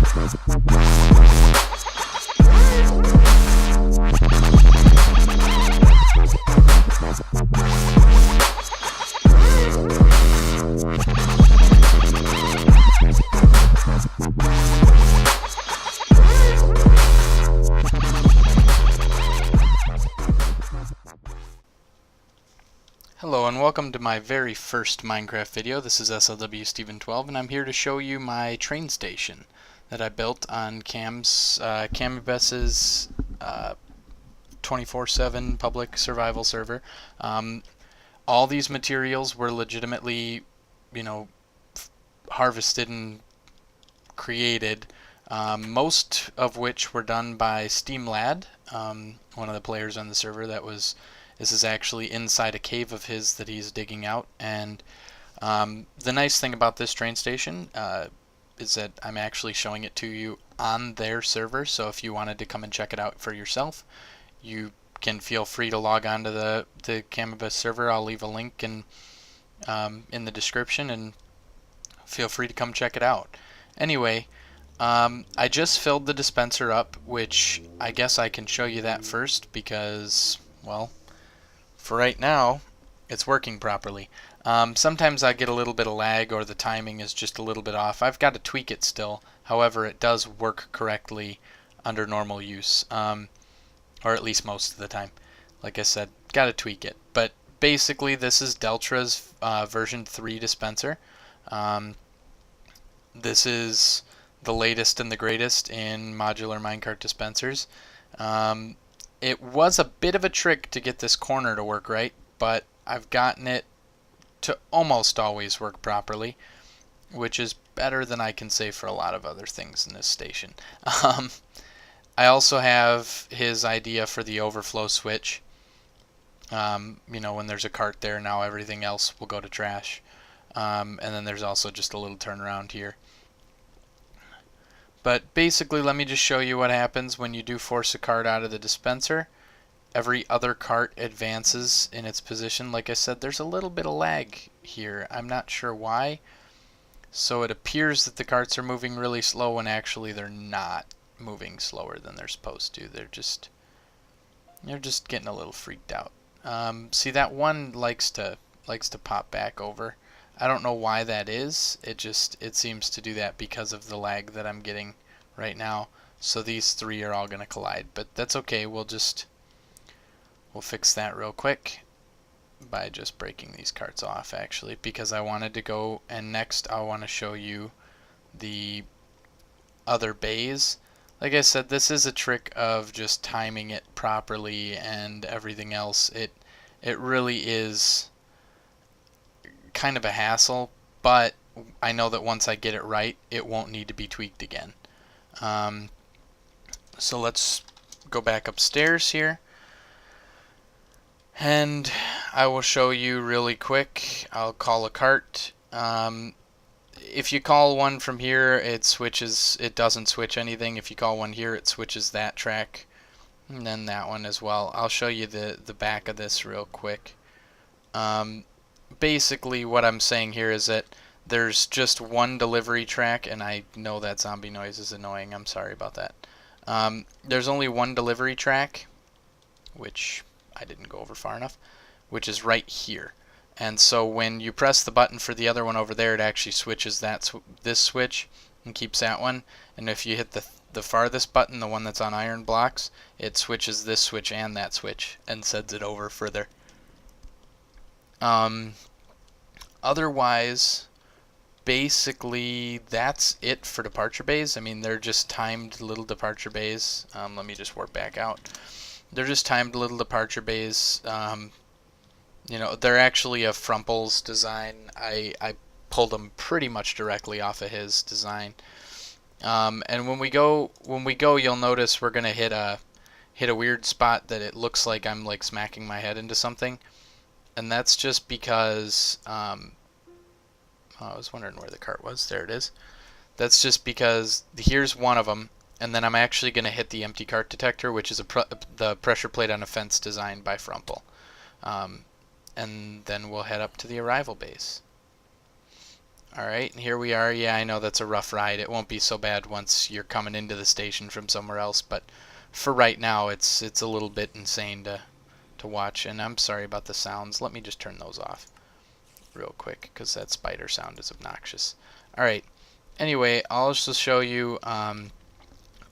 Hello and welcome to my very first Minecraft video. This is SLW Steven 12 and I'm here to show you my train station that I built on Camibus's 24/7 public survival server. All these materials were legitimately, harvested and created, most of which were done by SteamLad, one of the players on the server. This is actually inside a cave of his that he's digging out, and the nice thing about this train station is that I'm actually showing it to you on their server, so if you wanted to come and check it out for yourself, you can feel free to log on to the Camibus server. I'll leave a link in the description, and feel free to come check it out. Anyway, I just filled the dispenser up, which I guess I can show you that first because, well, for right now, it's working properly. Sometimes I get a little bit of lag or the timing is just a little bit off. I've got to tweak it still. However, it does work correctly under normal use, or at least most of the time. Like I said, got to tweak it. But basically, this is Deltra's version 3 dispenser. This is the latest and the greatest in modular minecart dispensers. It was a bit of a trick to get this corner to work right, but I've gotten it to almost always work properly, which is better than I can say for a lot of other things in this station. I also have his idea for the overflow switch. When there's a cart there, now everything else will go to trash. And then there's also just a little turnaround here. But basically, let me just show you what happens when you do force a cart out of the dispenser. Every other cart advances in its position. Like I said, there's a little bit of lag here. I'm not sure why. So it appears that the carts are moving really slow when actually they're not moving slower than they're supposed to. They're just getting a little freaked out. See, that one likes to pop back over. I don't know why that is. It seems to do that because of the lag that I'm getting right now. So these three are all going to collide, but that's okay. We'll fix that real quick by just breaking these carts off, actually, because I wanted to go, and next I want to show you the other bays. Like I said, this is a trick of just timing it properly and everything else. It really is kind of a hassle, but I know that once I get it right, it won't need to be tweaked again. So let's go back upstairs here, and I will show you really quick. I'll call a cart. If you call one from here, it doesn't switch anything. If you call one here, it switches that track, and then that one as well. I'll show you the back of this real quick. Basically, what I'm saying here is that there's just one delivery track, and I know that zombie noise is annoying. I'm sorry about that. There's only one delivery track, which I didn't go over far enough, which is right here. And so when you press the button for the other one over there, it actually switches this switch and keeps that one. And if you hit the farthest button, the one that's on iron blocks, it switches this switch and that switch and sends it over further. Otherwise, basically, that's it for departure bays. I mean, they're just timed little departure bays. Let me just warp back out. They're just timed little departure bays. They're actually a Frumple's design. I pulled them pretty much directly off of his design. And when we go, you'll notice we're gonna hit a weird spot that it looks like I'm like smacking my head into something. And that's just because, I was wondering where the cart was. There it is. That's just because here's one of them, and then I'm actually going to hit the empty cart detector, which is the pressure plate on a fence designed by Frumple. And then we'll head up to the arrival base. Alright, here we are. Yeah, I know that's a rough ride. It won't be so bad once you're coming into the station from somewhere else, but for right now it's a little bit insane to watch, and I'm sorry about the sounds. Let me just turn those off real quick because that spider sound is obnoxious. Alright, anyway, I'll just show you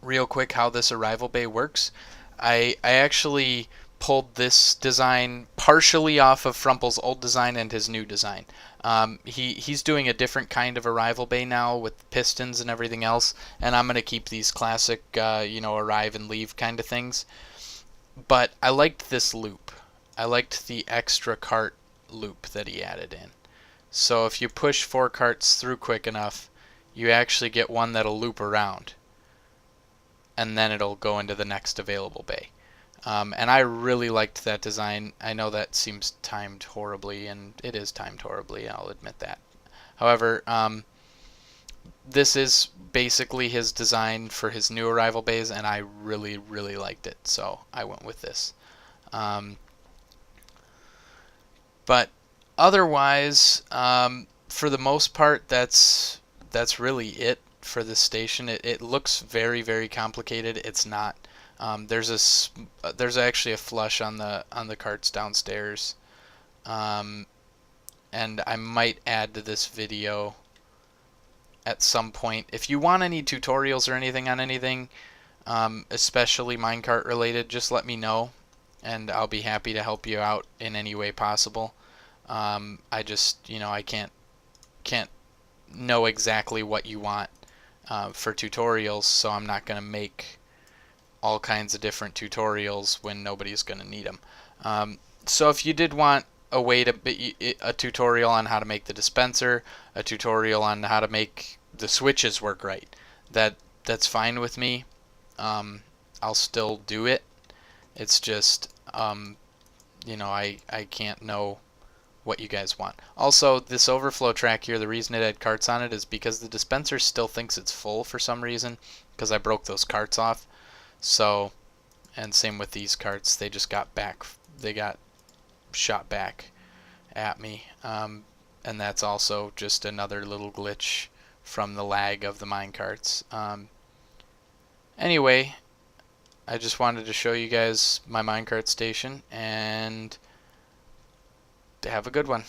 real quick how this arrival bay works. I actually pulled this design partially off of Frumple's old design and his new design. He's doing a different kind of arrival bay now with pistons and everything else, and I'm going to keep these classic, arrive and leave kind of things. But I liked this loop. I liked the extra cart loop that he added in. So if you push 4 carts through quick enough, you actually get one that'll loop around, and then it'll go into the next available bay. And I really liked that design. I know that seems timed horribly, and it is timed horribly, I'll admit that. However, this is basically his design for his new arrival bays, and I really, really liked it, so I went with this. But otherwise, for the most part, that's really it for this station. It looks very, very complicated. It's not. There's actually a flush on the carts downstairs, and I might add to this video at some point. If you want any tutorials or anything on anything, especially minecart related, just let me know, and I'll be happy to help you out in any way possible. I just, I can't know exactly what you want for tutorials, so I'm not going to make all kinds of different tutorials when nobody's going to need them. So if you did want a tutorial on how to make the dispenser, a tutorial on how to make the switches work right, that's fine with me. I'll still do it. It's just I can't know what you guys want. Also, this overflow track here, the reason it had carts on it is because the dispenser still thinks it's full for some reason, because I broke those carts off. So, and same with these carts, they just got shot back at me, and that's also just another little glitch from the lag of the minecarts. Anyway, I just wanted to show you guys my minecart station, and have a good one.